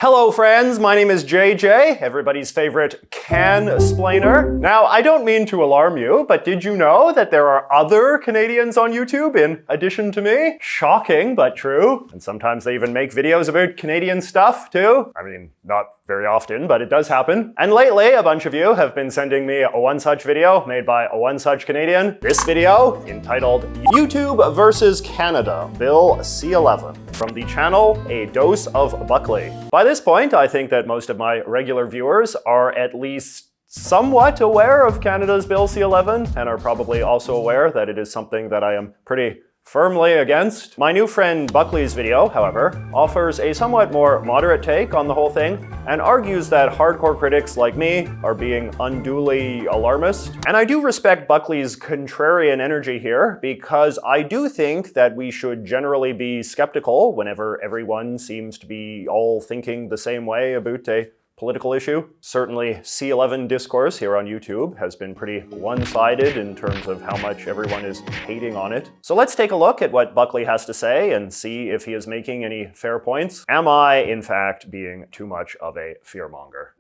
Hello friends, my name is JJ, everybody's favorite can-splainer. Now, I don't mean to alarm you, but did you know that there are other Canadians on YouTube in addition to me? Shocking, but true. And sometimes they even make videos about Canadian stuff too. I mean, not very often, but it does happen. And lately, a bunch of you have been sending me a one such video made by a one such Canadian. This video, entitled YouTube versus Canada, Bill C-11, from the channel A Dose of Buckley. By this point, I think that most of my regular viewers are at least somewhat aware of Canada's Bill C-11 and are probably also aware that it is something that I am pretty firmly against. My new friend Buckley's video, however, offers a somewhat more moderate take on the whole thing and argues that hardcore critics like me are being unduly alarmist. And I do respect Buckley's contrarian energy here because I do think that we should generally be skeptical whenever everyone seems to be all thinking the same way about a political issue. Certainly, C-11 discourse here on YouTube has been pretty one-sided in terms of how much everyone is hating on it. So let's take a look at what Buckley has to say and see if he is making any fair points. Am I, in fact, being too much of a fearmonger?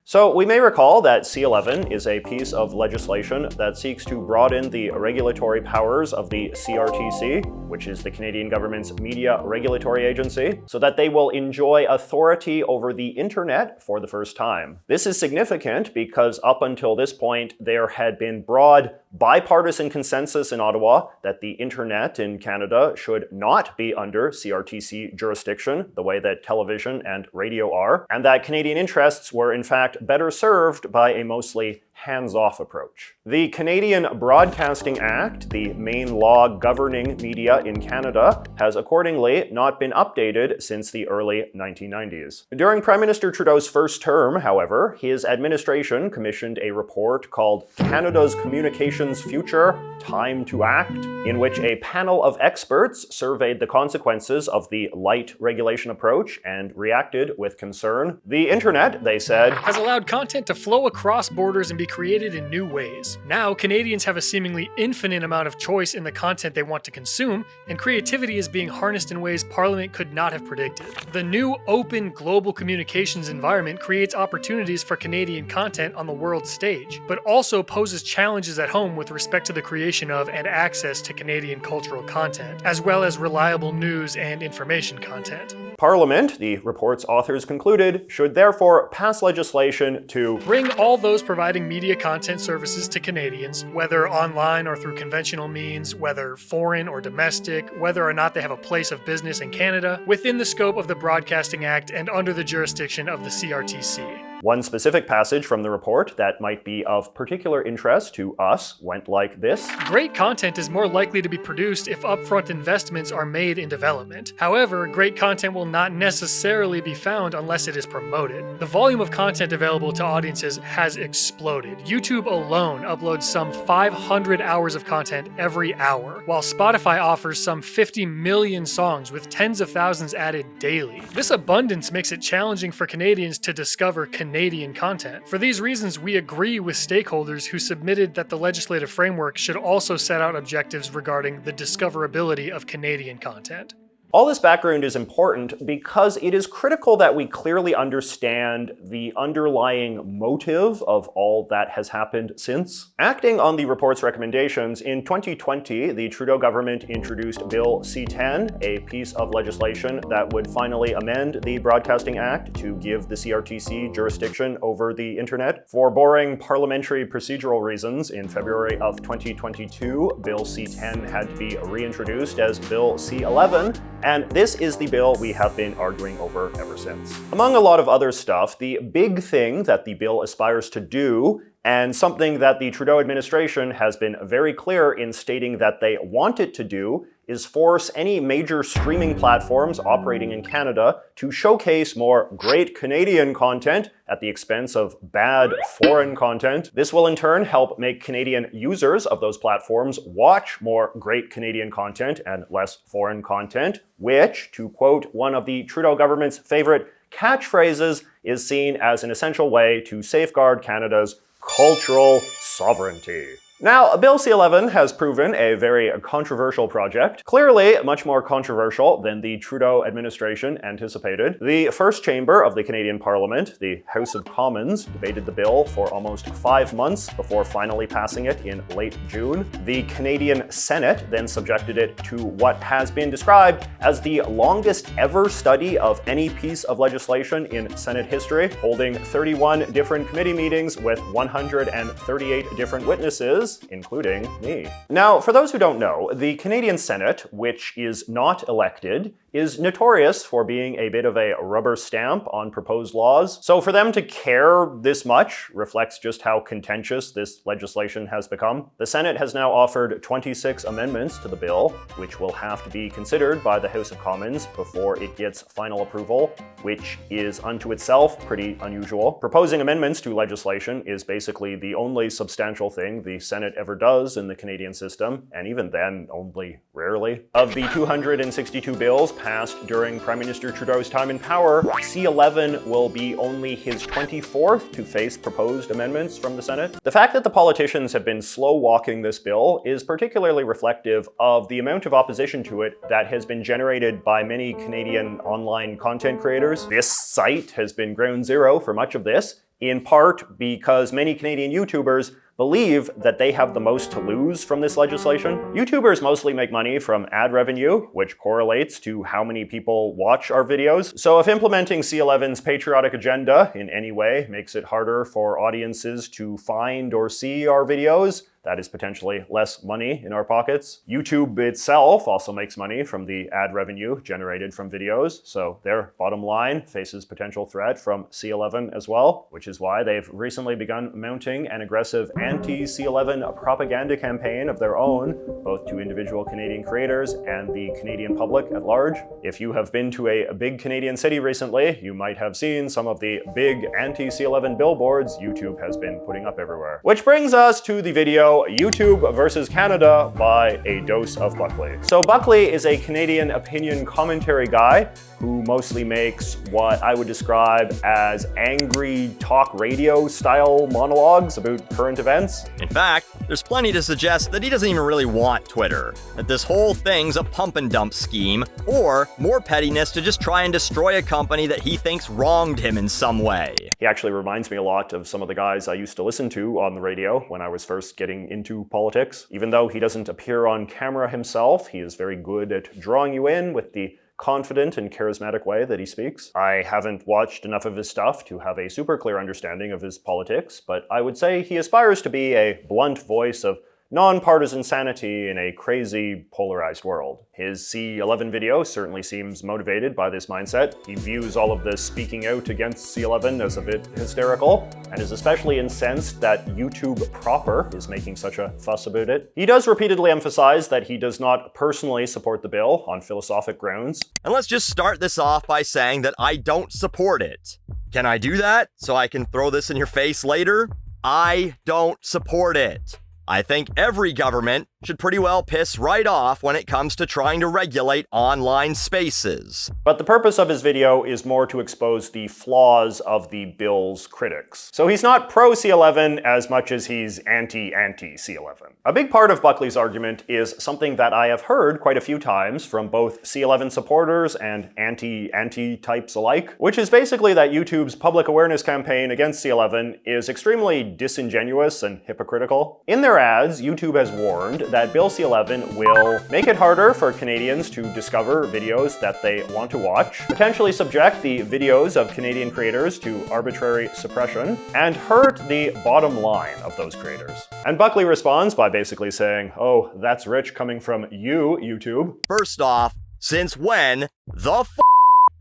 So we may recall that C-11 is a piece of legislation that seeks to broaden the regulatory powers of the CRTC, which is the Canadian government's media regulatory agency, so that they will enjoy authority over the internet for the first time. This is significant because up until this point, there had been broad bipartisan consensus in Ottawa that the internet in Canada should not be under CRTC jurisdiction, the way that television and radio are, and that Canadian interests were in fact better served by a mostly hands-off approach. The Canadian Broadcasting Act, the main law governing media in Canada, has accordingly not been updated since the early 1990s. During Prime Minister Trudeau's first term, however, his administration commissioned a report called Canada's Communications Future: Time to Act, in which a panel of experts surveyed the consequences of the light regulation approach and reacted with concern. The internet, they said, has allowed content to flow across borders and be created in new ways. Now, Canadians have a seemingly infinite amount of choice in the content they want to consume, and creativity is being harnessed in ways Parliament could not have predicted. The new open global communications environment creates opportunities for Canadian content on the world stage, but also poses challenges at home with respect to the creation of and access to Canadian cultural content, as well as reliable news and information content. Parliament, the report's authors concluded, should therefore pass legislation to bring all those providing media content services to Canadians, whether online or through conventional means, whether foreign or domestic, whether or not they have a place of business in Canada, within the scope of the Broadcasting Act and under the jurisdiction of the CRTC. One specific passage from the report that might be of particular interest to us went like this. Great content is more likely to be produced if upfront investments are made in development. However, great content will not necessarily be found unless it is promoted. The volume of content available to audiences has exploded. YouTube alone uploads some 500 hours of content every hour, while Spotify offers some 50 million songs with tens of thousands added daily. This abundance makes it challenging for Canadians to discover Canadian content. For these reasons, we agree with stakeholders who submitted that the legislative framework should also set out objectives regarding the discoverability of Canadian content. All this background is important because it is critical that we clearly understand the underlying motive of all that has happened since. Acting on the report's recommendations, in 2020, the Trudeau government introduced Bill C-10, a piece of legislation that would finally amend the Broadcasting Act to give the CRTC jurisdiction over the internet. For boring parliamentary procedural reasons, in February of 2022, Bill C-10 had to be reintroduced as Bill C-11, and this is the bill we have been arguing over ever since. Among a lot of other stuff, the big thing that the bill aspires to do, and something that the Trudeau administration has been very clear in stating that they want it to do, is force any major streaming platforms operating in Canada to showcase more great Canadian content at the expense of bad foreign content. This will in turn help make Canadian users of those platforms watch more great Canadian content and less foreign content, which, to quote one of the Trudeau government's favorite catchphrases, is seen as an essential way to safeguard Canada's cultural sovereignty. Now, Bill C-11 has proven a very controversial project, clearly much more controversial than the Trudeau administration anticipated. The first chamber of the Canadian Parliament, the House of Commons, debated the bill for almost 5 months before finally passing it in late June. The Canadian Senate then subjected it to what has been described as the longest ever study of any piece of legislation in Senate history, holding 31 different committee meetings with 138 different witnesses, including me. Now, for those who don't know, the Canadian Senate, which is not elected, is notorious for being a bit of a rubber stamp on proposed laws. So for them to care this much reflects just how contentious this legislation has become. The Senate has now offered 26 amendments to the bill, which will have to be considered by the House of Commons before it gets final approval, which is unto itself pretty unusual. Proposing amendments to legislation is basically the only substantial thing the Senate ever does in the Canadian system, and even then, only rarely. Of the 262 bills passed during Prime Minister Trudeau's time in power, C-11 will be only his 24th to face proposed amendments from the Senate. The fact that the politicians have been slow-walking this bill is particularly reflective of the amount of opposition to it that has been generated by many Canadian online content creators. This site has been ground zero for much of this, in part because many Canadian YouTubers believe that they have the most to lose from this legislation. YouTubers mostly make money from ad revenue, which correlates to how many people watch our videos. So if implementing C-11's patriotic agenda in any way makes it harder for audiences to find or see our videos, that is potentially less money in our pockets. YouTube itself also makes money from the ad revenue generated from videos, so their bottom line faces potential threat from C-11 as well, which is why they've recently begun mounting an aggressive anti-C-11 propaganda campaign of their own, both to individual Canadian creators and the Canadian public at large. If you have been to a big Canadian city recently, you might have seen some of the big anti-C-11 billboards YouTube has been putting up everywhere. Which brings us to the video YouTube versus Canada by a Dose of Buckley. So Buckley is a Canadian opinion commentary guy who mostly makes what I would describe as angry talk radio style monologues about current events. In fact, there's plenty to suggest that he doesn't even really want Twitter, that this whole thing's a pump and dump scheme, or more pettiness to just try and destroy a company that he thinks wronged him in some way. He actually reminds me a lot of some of the guys I used to listen to on the radio when I was first getting into politics. Even though he doesn't appear on camera himself, he is very good at drawing you in with the confident and charismatic way that he speaks. I haven't watched enough of his stuff to have a super clear understanding of his politics, but I would say he aspires to be a blunt voice of nonpartisan sanity in a crazy, polarized world. His C-11 video certainly seems motivated by this mindset. He views all of this speaking out against C-11 as a bit hysterical, and is especially incensed that YouTube proper is making such a fuss about it. He does repeatedly emphasize that he does not personally support the bill on philosophic grounds. And let's just start this off by saying that I don't support it. Can I do that so I can throw this in your face later? I don't support it. I think every government should pretty well piss right off when it comes to trying to regulate online spaces. But the purpose of his video is more to expose the flaws of the bill's critics. So he's not pro-C-11 as much as he's anti-C-11. A big part of Buckley's argument is something that I have heard quite a few times from both C-11 supporters and anti-anti types alike, which is basically that YouTube's public awareness campaign against C-11 is extremely disingenuous and hypocritical. In their ads, YouTube has warned that Bill C-11 will make it harder for Canadians to discover videos that they want to watch, potentially subject the videos of Canadian creators to arbitrary suppression, and hurt the bottom line of those creators. And Buckley responds by basically saying, "Oh, that's rich coming from you, YouTube." First off, since when the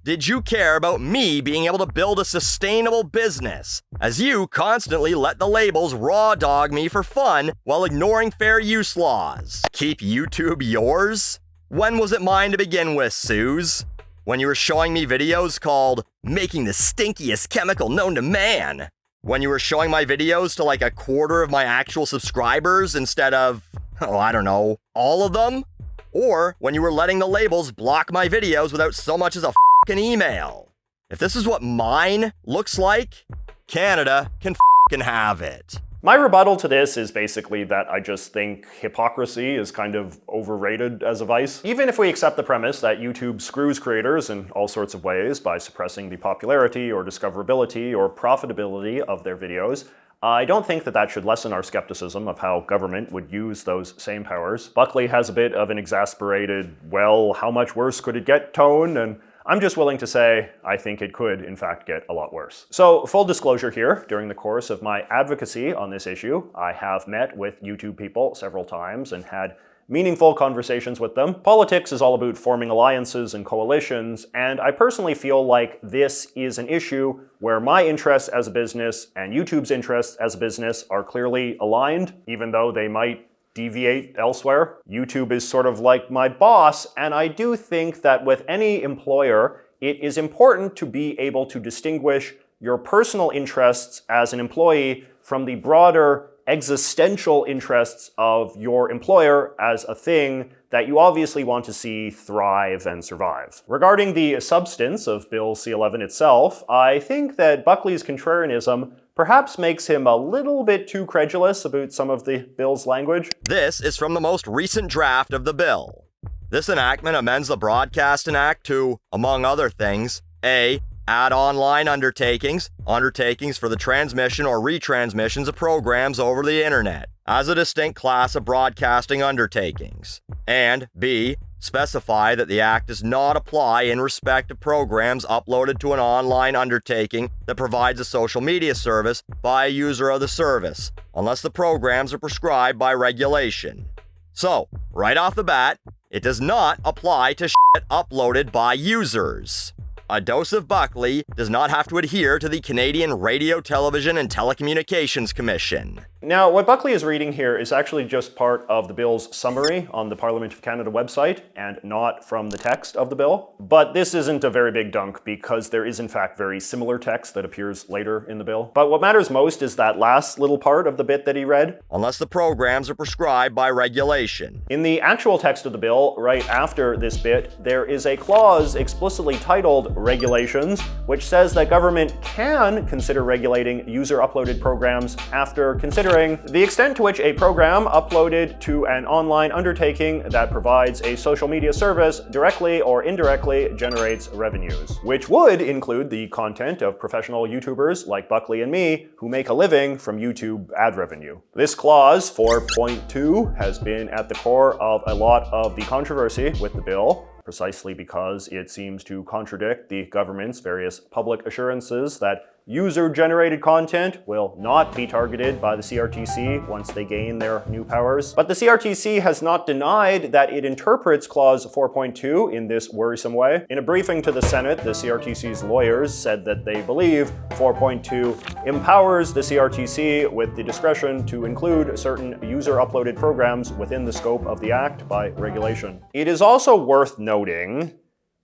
did you care about me being able to build a sustainable business, as you constantly let the labels raw dog me for fun while ignoring fair use laws? Keep YouTube yours? When was it mine to begin with, Suze? When you were showing me videos called "Making the Stinkiest Chemical Known to Man"? When you were showing my videos to like a quarter of my actual subscribers instead of, oh, I don't know, all of them? Or when you were letting the labels block my videos without so much as a an email? If this is what mine looks like, Canada can have it. My rebuttal to this is basically that I just think hypocrisy is kind of overrated as a vice. Even if we accept the premise that YouTube screws creators in all sorts of ways by suppressing the popularity or discoverability or profitability of their videos, I don't think that that should lessen our skepticism of how government would use those same powers. Buckley has a bit of an exasperated, well, how much worse could it get tone, and I'm just willing to say I think it could, in fact, get a lot worse. So, full disclosure here, during the course of my advocacy on this issue, I have met with YouTube people several times and had meaningful conversations with them. Politics is all about forming alliances and coalitions, and I personally feel like this is an issue where my interests as a business and YouTube's interests as a business are clearly aligned, even though they might deviate elsewhere. YouTube is sort of like my boss, and I do think that with any employer, it is important to be able to distinguish your personal interests as an employee from the broader existential interests of your employer as a thing that you obviously want to see thrive and survive. Regarding the substance of Bill C-11 itself, I think that Buckley's contrarianism perhaps makes him a little bit too credulous about some of the bill's language. This is from the most recent draft of the bill. This enactment amends the Broadcasting Act to, among other things, A. Add online undertakings for the transmission or retransmissions of programs over the internet, as a distinct class of broadcasting undertakings. And B. Specify that the Act does not apply in respect of programs uploaded to an online undertaking that provides a social media service by a user of the service, unless the programs are prescribed by regulation. So, right off the bat, it does not apply to shit uploaded by users. A Dose of Buckley does not have to adhere to the Canadian Radio, Television and Telecommunications Commission. Now, what Buckley is reading here is actually just part of the bill's summary on the Parliament of Canada website and not from the text of the bill. But this isn't a very big dunk because there is in fact very similar text that appears later in the bill. But what matters most is that last little part of the bit that he read. Unless the programs are prescribed by regulation. In the actual text of the bill, right after this bit, there is a clause explicitly titled Regulations, which says that government can consider regulating user-uploaded programs after considering the extent to which a program uploaded to an online undertaking that provides a social media service directly or indirectly generates revenues, which would include the content of professional YouTubers like Buckley and me who make a living from YouTube ad revenue. This clause, 4.2, has been at the core of a lot of the controversy with the bill, precisely because it seems to contradict the government's various public assurances that user-generated content will not be targeted by the CRTC once they gain their new powers. But the CRTC has not denied that it interprets Clause 4.2 in this worrisome way. In a briefing to the Senate, the CRTC's lawyers said that they believe 4.2 empowers the CRTC with the discretion to include certain user-uploaded programs within the scope of the Act by regulation. It is also worth noting,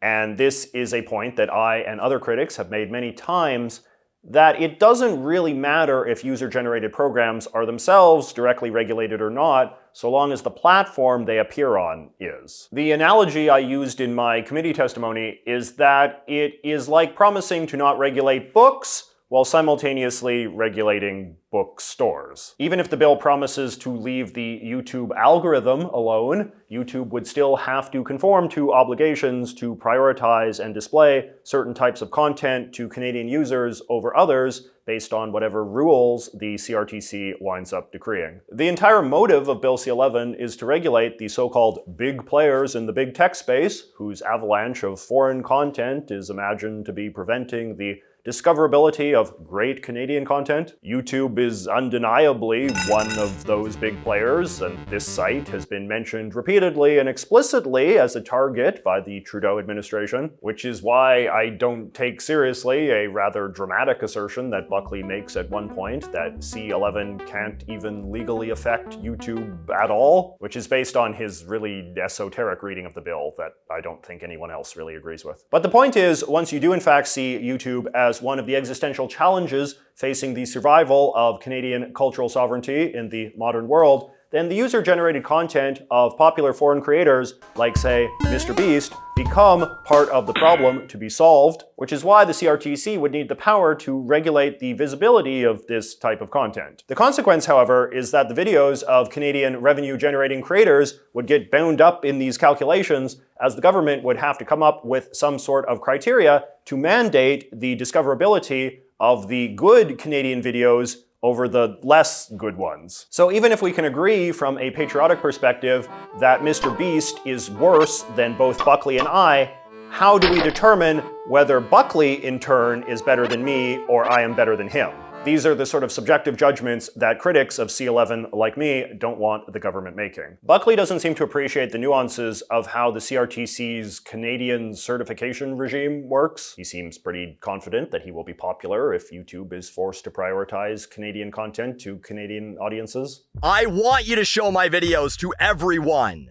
and this is a point that I and other critics have made many times, that it doesn't really matter if user-generated programs are themselves directly regulated or not, so long as the platform they appear on is. The analogy I used in my committee testimony is that it is like promising to not regulate books while simultaneously regulating bookstores. Even if the bill promises to leave the YouTube algorithm alone, YouTube would still have to conform to obligations to prioritize and display certain types of content to Canadian users over others based on whatever rules the CRTC winds up decreeing. The entire motive of Bill C-11 is to regulate the so-called big players in the big tech space, whose avalanche of foreign content is imagined to be preventing the discoverability of great Canadian content. YouTube is undeniably one of those big players, and this site has been mentioned repeatedly and explicitly as a target by the Trudeau administration, which is why I don't take seriously a rather dramatic assertion that Buckley makes at one point that C-11 can't even legally affect YouTube at all, which is based on his really esoteric reading of the bill that I don't think anyone else really agrees with. But the point is, once you do in fact see YouTube as one of the existential challenges facing the survival of Canadian cultural sovereignty in the modern world, then the user-generated content of popular foreign creators, like say Mr. Beast, become part of the problem to be solved, which is why the CRTC would need the power to regulate the visibility of this type of content. The consequence, however, is that the videos of Canadian revenue-generating creators would get bound up in these calculations, as the government would have to come up with some sort of criteria to mandate the discoverability of the good Canadian videos over the less good ones. So even if we can agree from a patriotic perspective that Mr. Beast is worse than both Buckley and I, how do we determine whether Buckley in turn is better than me or I am better than him? These are the sort of subjective judgments that critics of C-11 like me don't want the government making. Buckley doesn't seem to appreciate the nuances of how the CRTC's Canadian certification regime works. He seems pretty confident that he will be popular if YouTube is forced to prioritize Canadian content to Canadian audiences. I want you to show my videos to everyone.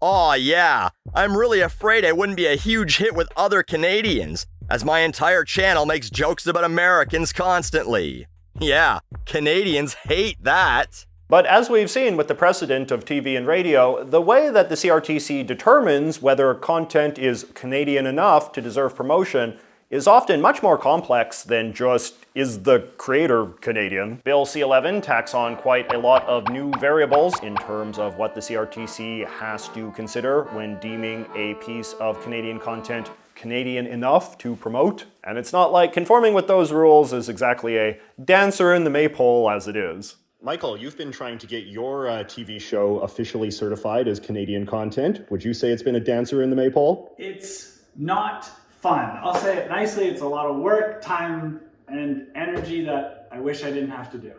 Aw, yeah, I'm really afraid I wouldn't be a huge hit with other Canadians, as my entire channel makes jokes about Americans constantly. Yeah, Canadians hate that. But as we've seen with the precedent of TV and radio, the way that the CRTC determines whether content is Canadian enough to deserve promotion is often much more complex than just, is the creator Canadian? Bill C-11 tacks on quite a lot of new variables in terms of what the CRTC has to consider when deeming a piece of Canadian content Canadian enough to promote. And it's not like conforming with those rules is exactly a dancer in the maypole as it is. Michael, you've been trying to get your TV show officially certified as Canadian content. Would you say it's been a dancer in the maypole? It's not fun. I'll say it nicely, it's a lot of work, time, and energy that I wish I didn't have to do.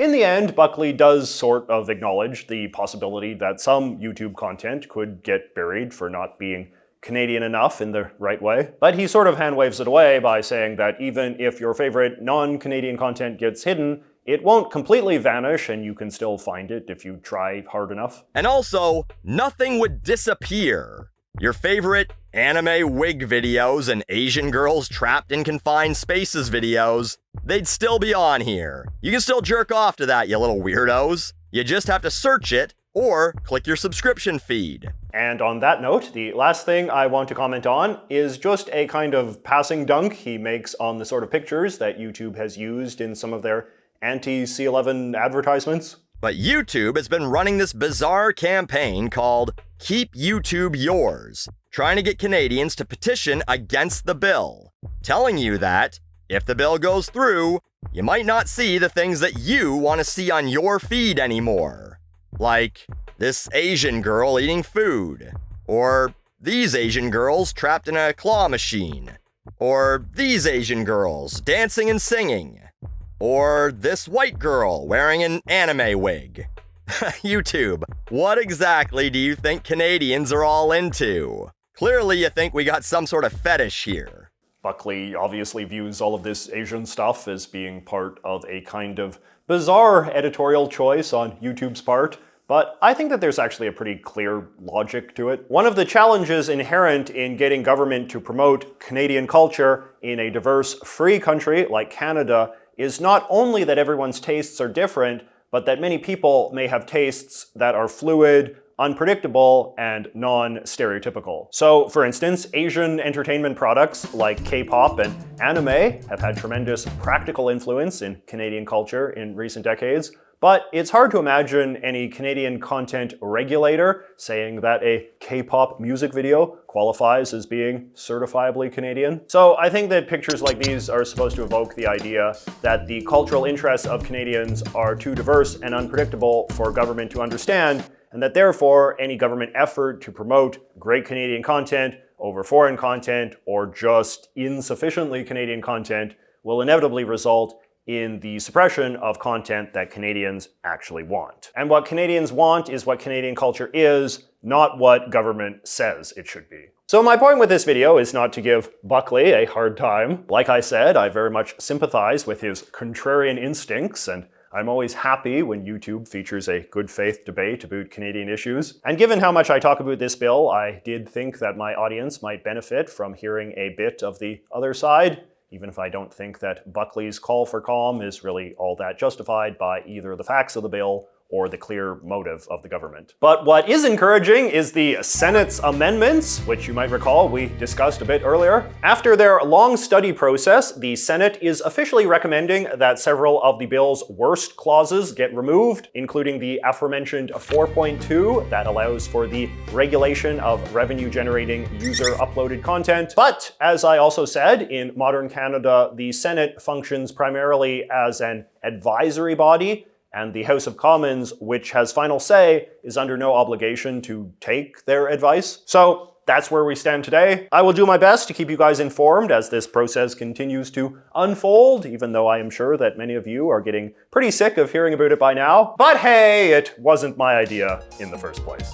In the end, Buckley does sort of acknowledge the possibility that some YouTube content could get buried for not being Canadian enough in the right way. But he sort of hand waves it away by saying that even if your favorite non-Canadian content gets hidden, it won't completely vanish and you can still find it if you try hard enough. And also, nothing would disappear. Your favorite anime wig videos and Asian girls trapped in confined spaces videos, they'd still be on here. You can still jerk off to that, you little weirdos. You just have to search it or click your subscription feed. And on that note, the last thing I want to comment on is just a kind of passing dunk he makes on the sort of pictures that YouTube has used in some of their anti-C-11 advertisements. But YouTube has been running this bizarre campaign called Keep YouTube Yours, trying to get Canadians to petition against the bill, telling you that if the bill goes through, you might not see the things that you want to see on your feed anymore. Like this Asian girl eating food, or these Asian girls trapped in a claw machine, or these Asian girls dancing and singing, or this white girl wearing an anime wig. YouTube, what exactly do you think Canadians are all into? Clearly you think we got some sort of fetish here. Buckley obviously views all of this Asian stuff as being part of a kind of bizarre editorial choice on YouTube's part, but I think that there's actually a pretty clear logic to it. One of the challenges inherent in getting government to promote Canadian culture in a diverse, free country like Canada is not only that everyone's tastes are different, but that many people may have tastes that are fluid, unpredictable, and non-stereotypical. So, for instance, Asian entertainment products like K-pop and anime have had tremendous practical influence in Canadian culture in recent decades, but it's hard to imagine any Canadian content regulator saying that a K-pop music video qualifies as being certifiably Canadian. So I think that pictures like these are supposed to evoke the idea that the cultural interests of Canadians are too diverse and unpredictable for government to understand, and that therefore any government effort to promote great Canadian content over foreign content or just insufficiently Canadian content will inevitably result in the suppression of content that Canadians actually want. And what Canadians want is what Canadian culture is, not what government says it should be. So my point with this video is not to give Buckley a hard time. Like I said, I very much sympathize with his contrarian instincts, and I'm always happy when YouTube features a good faith debate about Canadian issues. And given how much I talk about this bill, I did think that my audience might benefit from hearing a bit of the other side, even if I don't think that Buckley's call for calm is really all that justified by either the facts of the bill or the clear motive of the government. But what is encouraging is the Senate's amendments, which you might recall we discussed a bit earlier. After their long study process, the Senate is officially recommending that several of the bill's worst clauses get removed, including the aforementioned 4.2 that allows for the regulation of revenue-generating user-uploaded content. But, as I also said, in modern Canada, the Senate functions primarily as an advisory body, and the House of Commons, which has final say, is under no obligation to take their advice. So that's where we stand today. I will do my best to keep you guys informed as this process continues to unfold, even though I am sure that many of you are getting pretty sick of hearing about it by now. But hey, it wasn't my idea in the first place.